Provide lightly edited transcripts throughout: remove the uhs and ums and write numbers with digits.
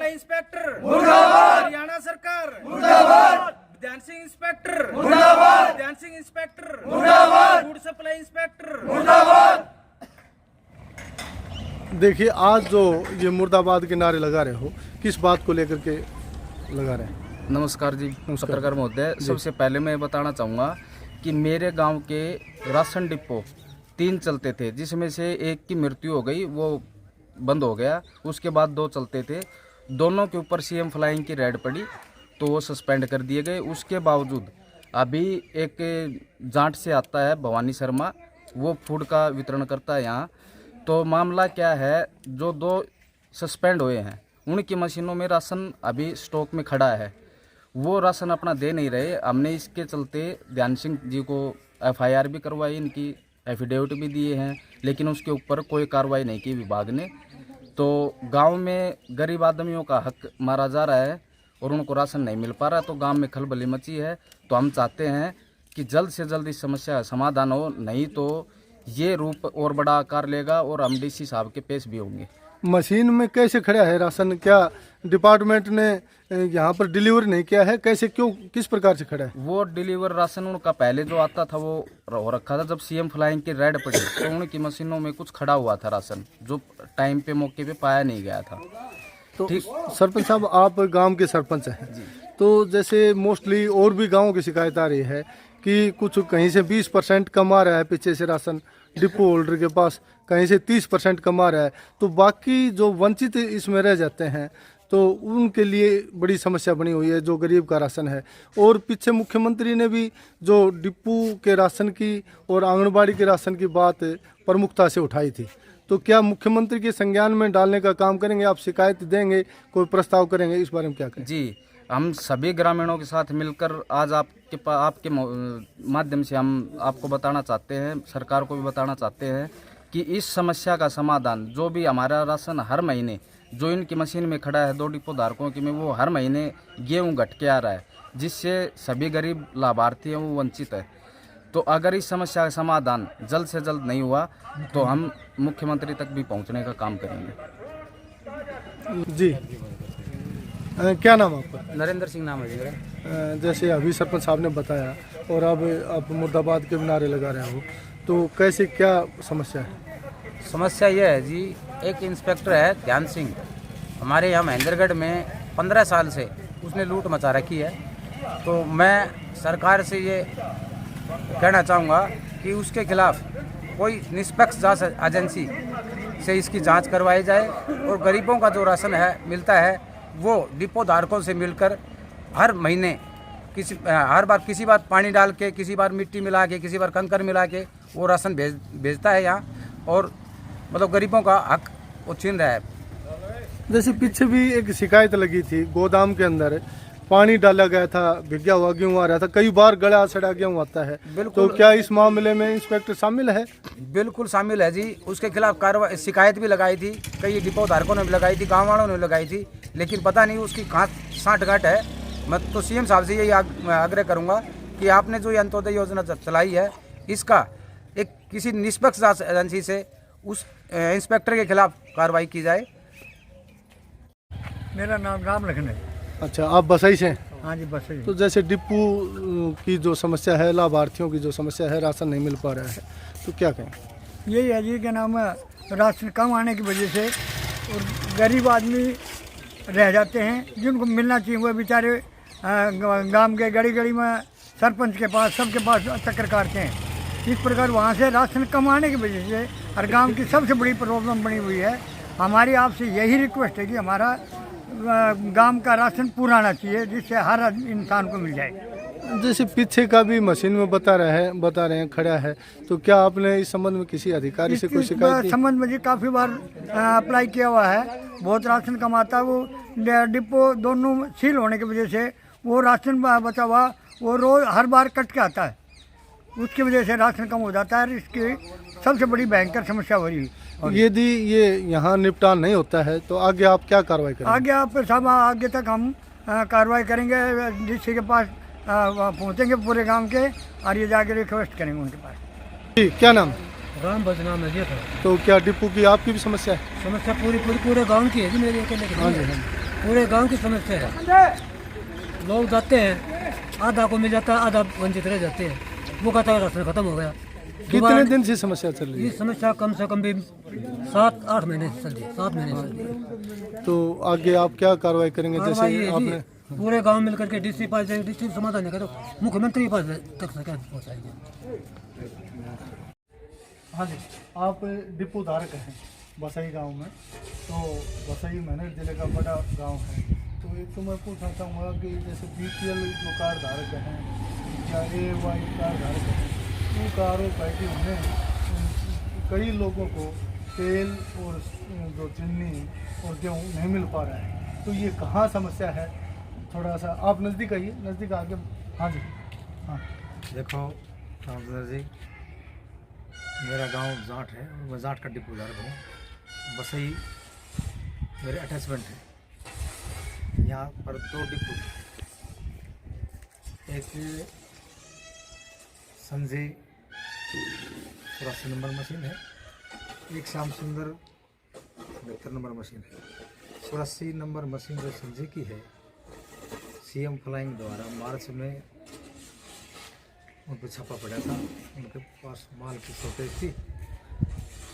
Supply inspector मुर्दाबाद, हरियाणा सरकार मुर्दाबाद, ध्यान सिंह इंस्पेक्टर मुर्दाबाद, ध्यान सिंह इंस्पेक्टर मुर्दाबाद, फूड सप्लाई इंस्पेक्टर मुर्दाबाद। देखिए, आज जो ये मुर्दाबाद के नारे लगा रहे हो, किस बात को लेकर के लगा रहे हैं? नमस्कार जी, पत्रकार महोदय। सबसे पहले मैं बताना चाहूँगा कि मेरे गांव के राशन डिपो 3 चलते थे, जिसमें से एक की मृत्यु हो गई, वो बंद हो गया। उसके बाद 2 चलते थे, दोनों के ऊपर सीएम फ्लाइंग की रेड पड़ी तो वो सस्पेंड कर दिए गए। उसके बावजूद अभी एक जाट से आता है भवानी शर्मा, वो फूड का वितरण करता है यहाँ। तो मामला क्या है, जो 2 सस्पेंड हुए हैं उनकी मशीनों में राशन अभी स्टॉक में खड़ा है, वो राशन अपना दे नहीं रहे। हमने इसके चलते ध्यान सिंह जी को FIR भी करवाई, इनकी एफिडेविट भी दिए हैं, लेकिन उसके ऊपर कोई कार्रवाई नहीं की विभाग ने। तो गांव में गरीब आदमियों का हक मारा जा रहा है और उनको राशन नहीं मिल पा रहा, तो गांव में खलबली मची है। तो हम चाहते हैं कि जल्द से जल्द इस समस्या का समाधान हो, नहीं तो ये रूप और बड़ा आकार लेगा और हम DC साहब के पेश भी होंगे। मशीन में कैसे खड़ा है राशन? क्या डिपार्टमेंट ने यहाँ पर डिलीवर नहीं किया है? कैसे, क्यों, किस प्रकार से खड़ा है? वो डिलीवर राशन उनका पहले जो आता था वो हो रखा था। जब सीएम फ्लाइंग की रेड पड़ी तो उनकी मशीनों में कुछ खड़ा हुआ था राशन, जो टाइम पे मौके पे पाया नहीं गया था। तो सरपंच साहब, आप गांव के सरपंच हैं, तो जैसे मोस्टली और भी गांवों की शिकायत आ रही है कि कुछ कहीं से 20% कम आ रहा है पीछे से राशन डिपो होल्डर के पास, कहीं से 30% कम आ रहा है, तो बाकी जो वंचित इसमें रह जाते हैं तो उनके लिए बड़ी समस्या बनी हुई है, जो गरीब का राशन है। और पीछे मुख्यमंत्री ने भी जो डिपो के राशन की और आंगनबाड़ी के राशन की बात प्रमुखता से उठाई थी, तो क्या मुख्यमंत्री के संज्ञान में डालने का काम करेंगे? आप शिकायत देंगे, कोई प्रस्ताव करेंगे, इस बारे में क्या कहें? जी, हम सभी ग्रामीणों के साथ मिलकर आज आपके माध्यम से हम आपको बताना चाहते हैं, सरकार को भी बताना चाहते हैं कि इस समस्या का समाधान, जो भी हमारा राशन हर महीने जो इनकी मशीन में खड़ा है 2 डिपो धारकों की में, वो हर महीने गेहूँ घट के आ रहा है, जिससे सभी गरीब लाभार्थी हैं वो वंचित है। तो अगर इस समस्या का समाधान जल्द से जल्द नहीं हुआ तो हम मुख्यमंत्री तक भी पहुंचने का काम करेंगे। जी, क्या नाम आपका? नरेंद्र सिंह नाम है जी मेरा। जैसे अभी सरपंच साहब ने बताया और अब आप मुर्दाबाद के नारे लगा रहे हो, तो कैसे, क्या समस्या है? समस्या यह है जी, एक इंस्पेक्टर है ध्यान सिंह, हमारे यहाँ महेंद्रगढ़ में 15 साल से उसने लूट मचा रखी है। तो मैं सरकार से ये कहना चाहूँगा कि उसके खिलाफ कोई निष्पक्ष जांच एजेंसी से इसकी जांच करवाई जाए और गरीबों का जो राशन है मिलता है वो डिपो धारकों से मिलकर हर महीने हर बार किसी बार पानी डाल के, किसी बार मिट्टी मिला के, किसी बार कंकर मिला के वो राशन भेजता है यहाँ, और मतलब गरीबों का हक वो छीन रहा है। जैसे पीछे भी एक शिकायत लगी थी, गोदाम के अंदर पानी डाला गया था, भिगा हुआ गेहूँ आ रहा था, कई बार गला सड़ा गेहूँ आता है। तो क्या इस मामले में इंस्पेक्टर शामिल है? बिल्कुल शामिल है जी। उसके खिलाफ कार्रवाई, शिकायत भी लगाई थी, कई डिपो धारकों ने भी लगाई थी, गाँव वालों ने लगाई थी, लेकिन पता नहीं उसकी कहाँ सांठगांठ है। मैं तो CM साहब से यही आग्रह करूँगा कि आपने जो ये अंत्योदय योजना चलाई है, इसका एक किसी निष्पक्ष जांच एजेंसी से उस इंस्पेक्टर के खिलाफ कार्रवाई की जाए। मेरा नाम राम लखन है। अच्छा, आप बसई से हैं? हाँ जी, बसई। तो जैसे डिपो की जो समस्या है, लाभार्थियों की जो समस्या है, राशन नहीं मिल पा रहा है, तो क्या कहें? यही है जी, क्या नाम है, राशन कम आने की वजह से और गरीब आदमी रह जाते हैं, जिनको मिलना चाहिए वो बेचारे गांव के गली गली में सरपंच के पास, सबके पास चक्कर काटते हैं। इस प्रकार वहाँ से राशन कम आने की वजह से हर गांव की सबसे बड़ी प्रॉब्लम बनी हुई है। हमारी आपसे यही रिक्वेस्ट है कि हमारा गांव का राशन पूरा आना चाहिए, जिससे हर इंसान को मिल जाए। जैसे पीछे का भी मशीन में बता रहे हैं खड़ा है, तो क्या आपने इस संबंध में किसी अधिकारी से कोई शिकायत? संबंध में जी काफ़ी बार अप्लाई किया हुआ है, बहुत राशन कम आता है। वो डिपो दोनों सील होने की वजह से वो राशन बचा हुआ वो रोज हर बार कट के आता है, उसकी वजह से राशन कम हो जाता है। इसकी सबसे बड़ी भयंकर समस्या हो रही है। यदि ये यहाँ निपटान नहीं होता है तो आगे आप क्या कार्रवाई करेंगे? आगे आप सब आगे तक हम कार्रवाई करेंगे, डीसी के पास पहुँचेंगे पूरे गांव के, और ये जाके रिक्वेस्ट करेंगे उनके पास। क्या नाम? राम बदनाम है ये था। तो क्या डिपो की आपकी भी समस्या है? समस्या पूरे गांव की है जी, मेरे अकेले की नहीं है। पूरे गांव की समस्या है। लोग जाते हैं, आधा को मिल जाता है, आधा वंचित रह जाते हैं। वो कहता है राशन खत्म हो गया। कितने दिन से समस्या चल रही ये है? समस्या कम से कम भी 7-8 महीने से चल रही है, 7 महीने से चल रही है। तो आगे आप क्या कार्रवाई करेंगे? कार्रवाई जैसे ये आपने जी, पूरे गांव मिलकर के डीसी पास जाएंगे, डीसी समाधान नहीं करो मुख्यमंत्री पास तक पहुँचाएंगे। हाँ जी, आप डिपो धारक हैं बसई गांव में, तो बसई मेरठ जिले का बड़ा गांव है। तो एक तो मैं पूछना चाहूँगा कि जैसे BPL जो कार्ड धारक हैं या AY कार्ड धारक हैं, उनका आरोप है कि उन्हें कई लोगों को तेल और जो चीनी और गेहूँ नहीं मिल पा रहा है। तो ये कहाँ समस्या है? थोड़ा सा आप नज़दीक आइए, नज़दीक आके। हाँ जी, हाँ। देखो रामचंद्र जी, मेरा गांव जाट है और मैं जाट का डिपो धारक हूँ। बसई मेरे अटैचमेंट है। यहाँ पर 2 डिपो, एक संजय 84 नंबर मशीन है, एक श्याम सुंदर 72 नंबर मशीन है। 84 नंबर मशीन जो संजय की है, CM फ्लाइंग द्वारा मार्च में उन पर छापा पड़ा था। उनके पास माल की शॉर्टेज थी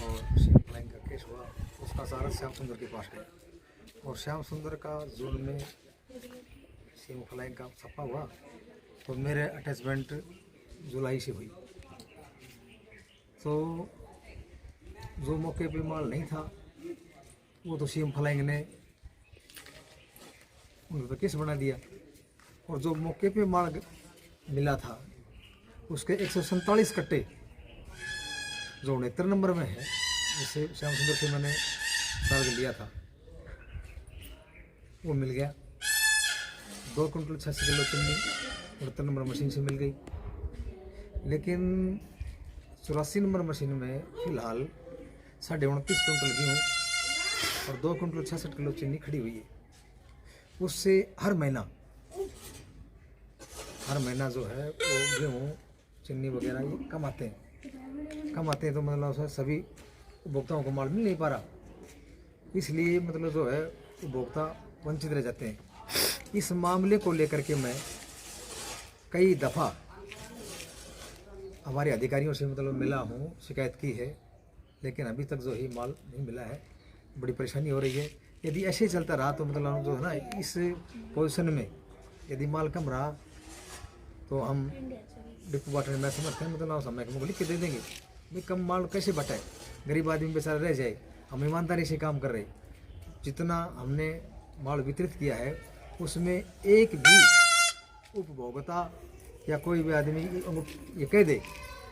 और CM फ्लाइंग का केस हुआ। उसका सारा श्याम सुंदर के पास गया और श्याम सुंदर का जोन में CM फ्लाइंग का छापा हुआ। तो मेरे अटैचमेंट जुलाई से हुई। तो जो मौके पे माल नहीं था वो तो CM फ्लाइंग ने उन पर केस बना दिया, और जो मौके पे माल मिला था उसके 147 कट्टे जो 69 नंबर में है, जिसे श्याम सुंदर से मैंने चार्ज लिया था, वो मिल गया। 2 कुंटल 86 किलो चीनी 69 नंबर मशीन से मिल गई। लेकिन 84 नंबर मशीन में फ़िलहाल 29.5 कुंटल गेहूँ और 2 कुंटल 66 किलो चीनी खड़ी हुई है। उससे हर महीना जो है वो गेहूँ चीनी वगैरह ये कमाते हैं। तो मतलब सर सभी उपभोक्ताओं को माल मिल नहीं पा रहा, इसलिए मतलब जो है उपभोक्ता वंचित रह जाते हैं। इस मामले को लेकर के मैं कई दफ़ा हमारे अधिकारियों से मतलब मिला हूँ, शिकायत की है, लेकिन अभी तक जो ही माल नहीं मिला है। बड़ी परेशानी हो रही है। यदि ऐसे चलता रहा तो मतलब जो है ना, इस पोजीशन में यदि माल कम रहा तो हम डिपो बांटने में समर्थ हैं। मतलब समय को लिख के दे देंगे भाई, कम माल कैसे बटाए, गरीब आदमी बेचारा रह जाए। हम ईमानदारी से काम कर रहे। जितना हमने माल वितरित किया है उसमें एक भी उपभोक्ता या कोई भी आदमी ये कह दे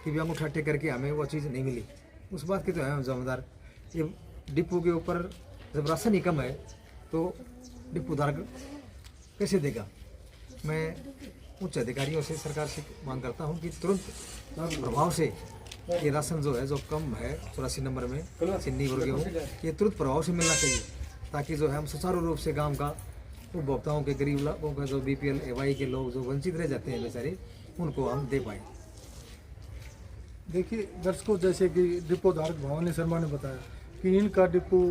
कि भी अंगूठा टेक करके हमें वो चीज़ नहीं मिली, उस बात के तो है जिम्मेदार। ये डिपो के ऊपर जब राशन ही कम है तो डिपो धारक कैसे देगा? मैं उच्च अधिकारियों से, सरकार से मांग करता हूं कि तुरंत प्रभाव से ये राशन जो है, जो कम है 84 नंबर में चीनी और गेहूँ, ये तुरंत प्रभाव से मिलना चाहिए, ताकि जो है हम सुचारू रूप से गांव का उपभोक्ताओं के, गरीब लोगों का, जो BPL AY के लोग जो वंचित रह जाते हैं बेचारे, उनको हम दे पाएँ। देखिए दर्शकों, जैसे कि डिपो धारक भवानी शर्मा ने बताया कि इनका डिपो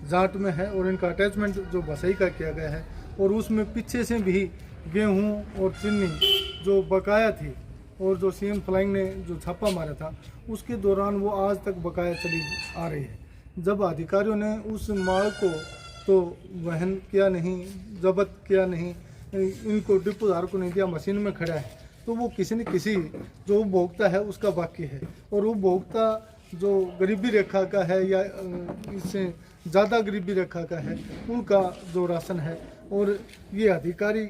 जाट में है और इनका अटैचमेंट जो बसई का किया गया है, और उसमें पीछे से भी गेहूं और चीनी जो बकाया थी और जो CM फ्लाइंग ने जो छापा मारा था उसके दौरान वो आज तक बकाया चली आ रही है। जब अधिकारियों ने उस माल को तो वहन किया नहीं, जब्त किया नहीं, इनको डिपो धारकों ने दिया, मशीन में खड़ा है, तो वो किसी न किसी जो उपभोक्ता है उसका बाकी है। और उपभोक्ता जो गरीबी रेखा का है या इससे ज़्यादा गरीबी रेखा का है, उनका जो राशन है, और ये अधिकारी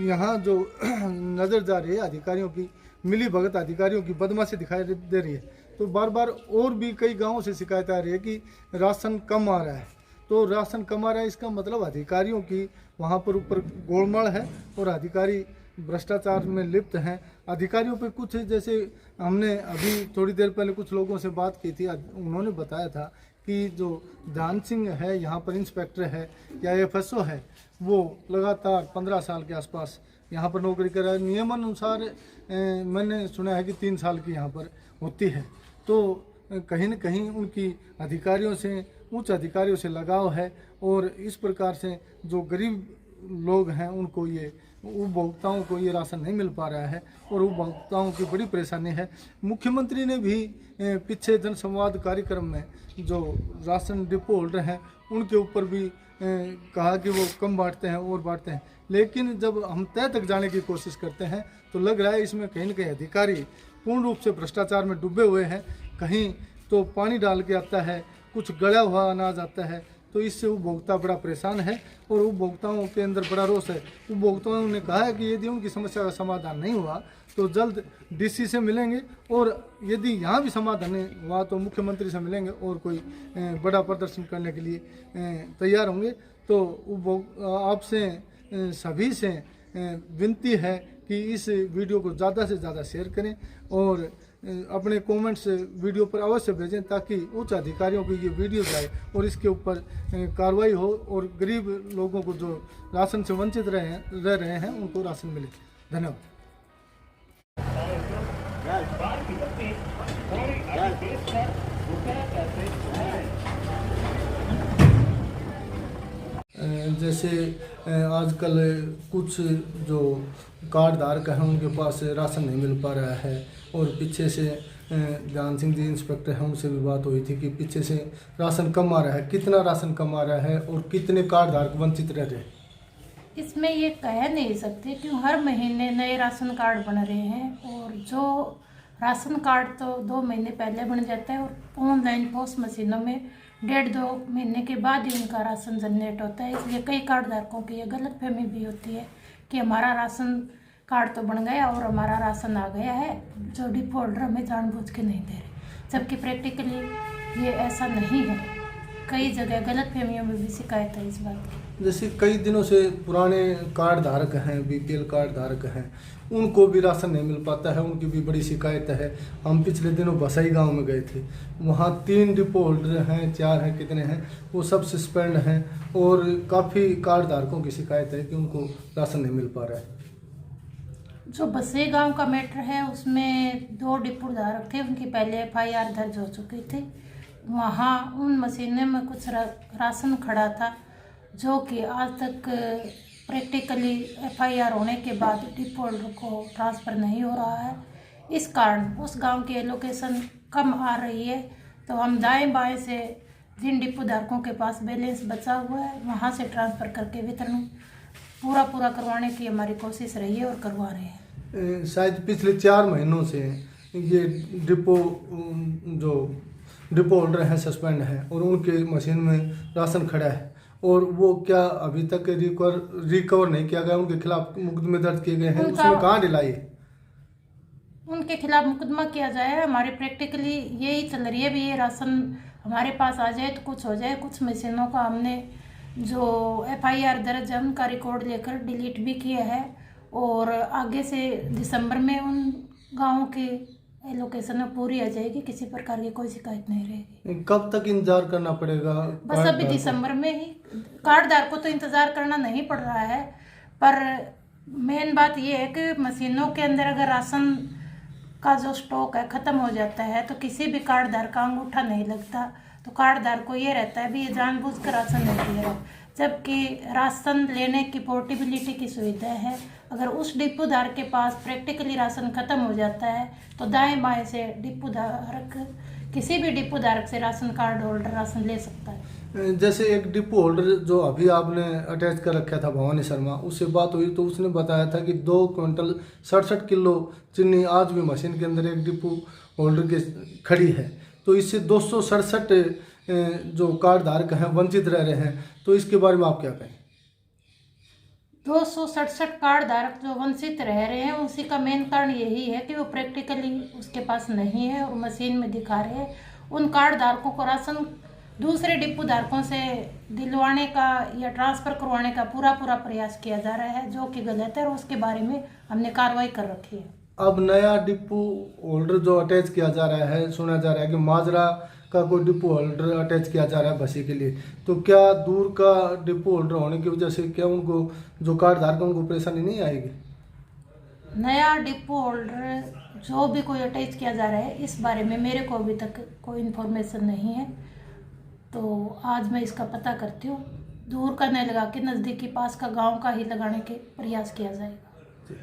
यहाँ जो नज़र जा रही है अधिकारियों की मिली भगत, अधिकारियों की बदमाशी दिखाई दे रही है। तो बार बार और भी कई गांवों से शिकायत आ रही है कि राशन कम आ रहा है। तो राशन कम आ रहा है, इसका मतलब अधिकारियों की वहाँ पर ऊपर गोलमाल है और अधिकारी भ्रष्टाचार में लिप्त हैं। अधिकारियों पे कुछ, जैसे हमने अभी थोड़ी देर पहले कुछ लोगों से बात की थी, उन्होंने बताया था कि जो ध्यान सिंह है यहाँ पर इंस्पेक्टर है या FSO है, वो लगातार 15 साल के आसपास यहाँ पर नौकरी कर रहा है। नियमानुसार मैंने सुना है कि 3 साल की यहाँ पर होती है। तो कहीं न कहीं उनकी अधिकारियों से, उच्च अधिकारियों से लगाव है और इस प्रकार से जो गरीब लोग हैं उनको ये उपभोक्ताओं को ये राशन नहीं मिल पा रहा है और उपभोक्ताओं की बड़ी परेशानी है। मुख्यमंत्री ने भी पीछे जनसंवाद कार्यक्रम में जो राशन डिपो होल्डर हैं उनके ऊपर भी कहा कि वो कम बांटते हैं और बांटते हैं, लेकिन जब हम तय तक जाने की कोशिश करते हैं तो लग रहा है इसमें कहीं न कहीं अधिकारी पूर्ण रूप से भ्रष्टाचार में डूबे हुए हैं। कहीं तो पानी डाल के आता है, कुछ गला हुआ अनाज आता है, तो इससे उपभोक्ता बड़ा परेशान है और उपभोक्ताओं के अंदर बड़ा रोष है। उपभोक्ताओं ने कहा है कि यदि उनकी समस्या का समाधान नहीं हुआ तो जल्द डीसी से मिलेंगे और यदि यहाँ भी समाधान नहीं हुआ तो मुख्यमंत्री से मिलेंगे और कोई बड़ा प्रदर्शन करने के लिए तैयार होंगे। तो आपसे सभी से विनती है कि इस वीडियो को ज़्यादा से ज़्यादा शेयर करें और अपने कमेंट्स वीडियो पर अवश्य भेजें ताकि उच्च अधिकारियों को ये वीडियो जाए और इसके ऊपर कार्रवाई हो और गरीब लोगों को जो राशन से वंचित रह रहे हैं उनको राशन मिले। धन्यवाद। जैसे आजकल कुछ जो कार्ड धारक हैं उनके पास राशन नहीं मिल पा रहा है और पीछे से ध्यान सिंह जी इंस्पेक्टर हैं उनसे भी बात हुई थी कि पीछे से राशन कम आ रहा है। कितना राशन कम आ रहा है और कितने कार्ड धारक वंचित रह रहे हैं? इसमें ये कह नहीं सकते क्यों हर महीने नए राशन कार्ड बन रहे हैं और जो राशन कार्ड तो 2 महीने पहले बन जाता है और ऑनलाइन पोस्ट मशीनों में 1.5-2 महीने के बाद ही उनका राशन जनरेट होता है। इसलिए कई कार्ड धारकों की ये गलतफहमी भी होती है कि हमारा राशन कार्ड तो बन गया और हमारा राशन आ गया है, जो डिपो होल्डर हमें जानबूझ के नहीं दे रहे, जबकि प्रैक्टिकली ये ऐसा नहीं है। कई जगह गलतफहमियों में भी शिकायत है इस बात की। जैसे कई दिनों से पुराने कार्ड धारक हैं, बीपीएल कार्ड धारक हैं, उनको भी राशन नहीं मिल पाता है, उनकी भी बड़ी शिकायत है। हम पिछले दिनों बसाई गांव में गए थे, वहाँ 3 डिपो होल्डर हैं, 4 हैं, कितने हैं, वो सब सस्पेंड हैं और काफ़ी कार्ड धारकों की शिकायत है कि उनको राशन नहीं मिल पा रहा है। जो बसे गांव का मैटर है उसमें 2 डिपो धारक थे, उनकी पहले FIR दर्ज हो चुकी थी। वहाँ उन मशीनों में कुछ राशन खड़ा था जो कि आज तक प्रैक्टिकली FIR होने के बाद डिपो होल्डर को ट्रांसफ़र नहीं हो रहा है। इस कारण उस गांव की एलोकेशन कम आ रही है, तो हम दाएं बाएं से जिन डिपो धारकों के पास बैलेंस बचा हुआ है वहां से ट्रांसफ़र करके वितरण पूरा करवाने की हमारी कोशिश रही है और करवा रहे हैं। शायद पिछले 4 महीनों से ये डिपो होल्डर हैं सस्पेंड हैं और उनके मशीन में राशन खड़ा है और वो क्या अभी तक रिकवर नहीं किया गया, उनके खिलाफ मुकदमे दर्ज किए गए हैं, उसमें कहाँ ढिलाई है? उनके खिलाफ मुकदमा किया जाए। हमारे प्रैक्टिकली यही चल रही है भी, ये राशन हमारे पास आ जाए तो कुछ हो जाए। कुछ मशीनों का हमने जो FIR दर्ज है उनका रिकॉर्ड लेकर डिलीट भी किया है और आगे से दिसंबर में उन गाँवों की लोकेशन में पूरी आ जाएगी, किसी प्रकार की कोई शिकायत नहीं रहेगी। कब तक इंतजार करना पड़ेगा? बस अभी दिसंबर में ही। कार्डधारक को तो इंतजार करना नहीं पड़ रहा है, पर मेन बात ये है कि मशीनों के अंदर अगर राशन का जो स्टॉक है ख़त्म हो जाता है तो किसी भी कार्डधारक का अंगूठा नहीं लगता। तो कार्डधारक को ये रहता है भी ये जानबूझ कर राशन नहीं दे रहा, जबकि राशन लेने की पोर्टेबिलिटी की सुविधा है। अगर उस डिपो धारक के पास प्रैक्टिकली राशन खत्म हो जाता है तो दाएं बाएं से डिपो धारक किसी भी डिपो धारक से राशन कार्ड होल्डर राशन ले सकता है। जैसे एक डिपो होल्डर जो अभी आपने अटैच कर रखा था भवानी शर्मा, उससे बात हुई तो उसने बताया था कि 2 क्विंटल 67 किलो चीनी आज भी मशीन के अंदर एक डिपो होल्डर के खड़ी है, तो इससे 267 जो कार्ड धारक हैं वंचित रह रहे हैं, तो इसके बारे में आप क्या कहें? 267 कार्ड धारक जो वंचित रह रहे हैं उसी का मेन कारण यही है कि वो प्रैक्टिकली उसके पास नहीं है और मशीन में दिखा रहे हैं। उन कार्ड धारकों को राशन दूसरे डिपो धारकों से दिलवाने का या ट्रांसफ़र करवाने का पूरा प्रयास किया जा रहा है, जो कि गलत है और उसके बारे में हमने कार्रवाई कर रखी है। अब नया डिपो होल्डर जो अटैच किया जा रहा है, सुना जा रहा है कि माजरा का कोई डिपो होल्डर अटैच किया जा रहा है बसी के लिए, तो क्या दूर का डिपो होल्डर होने की वजह से क्या उनको जो कार्ड धारक उनको परेशानी नहीं आएगी? नया डिपो होल्डर जो भी कोई अटैच किया जा रहा है, इस बारे में मेरे को अभी तक कोई इन्फॉर्मेशन नहीं है। तो आज मैं इसका पता करती हूँ। दूर का नहीं लगा के नज़दीकी पास का गांव का ही लगाने के प्रयास किया जाएगा।